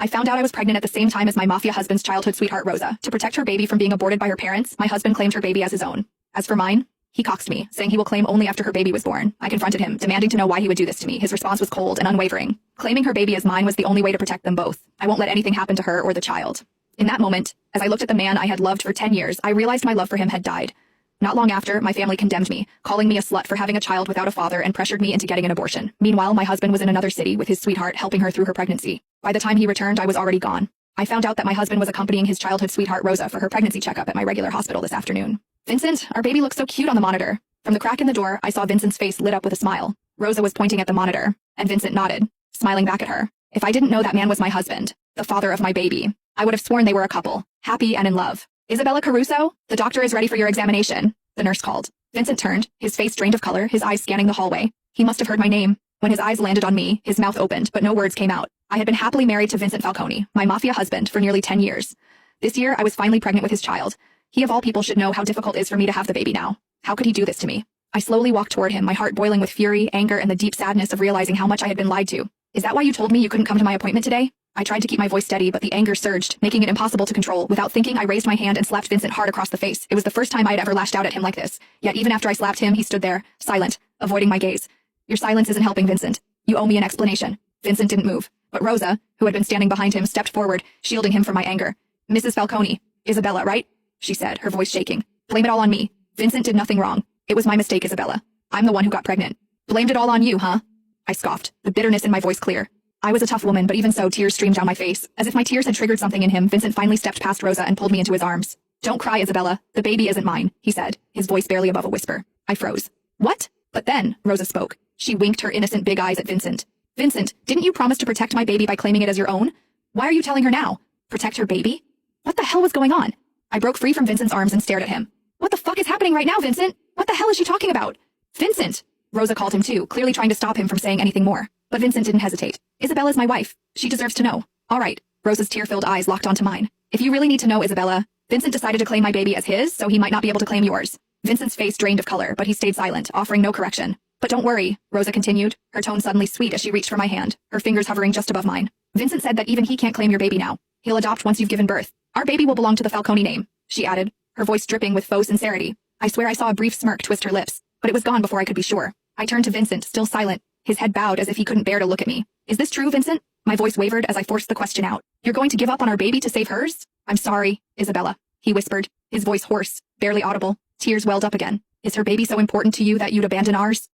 I found out I was pregnant at the same time as my mafia husband's childhood sweetheart Rosa. To protect her baby from being aborted by her parents, my husband claimed her baby as his own. As for mine, he coxed me, saying he will claim only after her baby was born. I confronted him, demanding to know why he would do this to me. His response was cold and unwavering. Claiming her baby as mine was the only way to protect them both. I won't let anything happen to her or the child. In that moment, as I looked at the man I had loved for 10 years, I realized my love for him had died. Not long after, my family condemned me, calling me a slut for having a child without a father and pressured me into getting an abortion. Meanwhile, my husband was in another city with his sweetheart helping her through her pregnancy. By the time he returned, I was already gone. I found out that my husband was accompanying his childhood sweetheart Rosa for her pregnancy checkup at my regular hospital this afternoon. Vincent, our baby looks so cute on the monitor. From the crack in the door, I saw Vincent's face lit up with a smile. Rosa was pointing at the monitor, and Vincent nodded, smiling back at her. If I didn't know that man was my husband, the father of my baby, I would have sworn they were a couple, happy and in love. Isabella Caruso, the doctor is ready for your examination, the nurse called. Vincent turned, his face drained of color, his eyes scanning the hallway. He must have heard my name. When his eyes landed on me, his mouth opened, but no words came out. I had been happily married to Vincent Falcone, my mafia husband, for nearly 10 years. This year, I was finally pregnant with his child. He of all people should know how difficult it is for me to have the baby now. How could he do this to me? I slowly walked toward him, my heart boiling with fury, anger, and the deep sadness of realizing how much I had been lied to. Is that why you told me you couldn't come to my appointment today? I tried to keep my voice steady, but the anger surged, making it impossible to control. Without thinking, I raised my hand and slapped Vincent hard across the face. It was the first time I had ever lashed out at him like this. Yet even after I slapped him, he stood there, silent, avoiding my gaze. Your silence isn't helping, Vincent. You owe me an explanation. Vincent didn't move, but Rosa, who had been standing behind him, stepped forward, shielding him from my anger. Mrs. Falcone, Isabella, right? She said, her voice shaking. Blame it all on me. Vincent did nothing wrong. It was my mistake, Isabella. I'm the one who got pregnant. Blamed it all on you, huh? I scoffed, the bitterness in my voice clear. I was a tough woman, but even so, tears streamed down my face. As if my tears had triggered something in him, Vincent finally stepped past Rosa and pulled me into his arms. Don't cry, Isabella. The baby isn't mine, he said, his voice barely above a whisper. I froze. What? But then, Rosa spoke. She winked her innocent big eyes at Vincent. Vincent, didn't you promise to protect my baby by claiming it as your own? Why are you telling her now? Protect her baby? What the hell was going on? I broke free from Vincent's arms and stared at him. What the fuck is happening right now, Vincent? What the hell is she talking about? Vincent! Rosa called him too, clearly trying to stop him from saying anything more. But Vincent didn't hesitate. Isabella's my wife. She deserves to know. All right. Rosa's tear-filled eyes locked onto mine. If you really need to know, Isabella, Vincent decided to claim my baby as his, so he might not be able to claim yours. Vincent's face drained of color, but he stayed silent, offering no correction. But don't worry, Rosa continued, her tone suddenly sweet as she reached for my hand, her fingers hovering just above mine. Vincent said that even he can't claim your baby now. He'll adopt once you've given birth. Our baby will belong to the Falcone name, she added, her voice dripping with faux sincerity. I swear I saw a brief smirk twist her lips, but it was gone before I could be sure. I turned to Vincent, still silent, his head bowed as if he couldn't bear to look at me. Is this true, Vincent? My voice wavered as I forced the question out. You're going to give up on our baby to save hers? I'm sorry, Isabella, he whispered, his voice hoarse, barely audible. Tears welled up again. Is her baby so important to you that you'd abandon ours?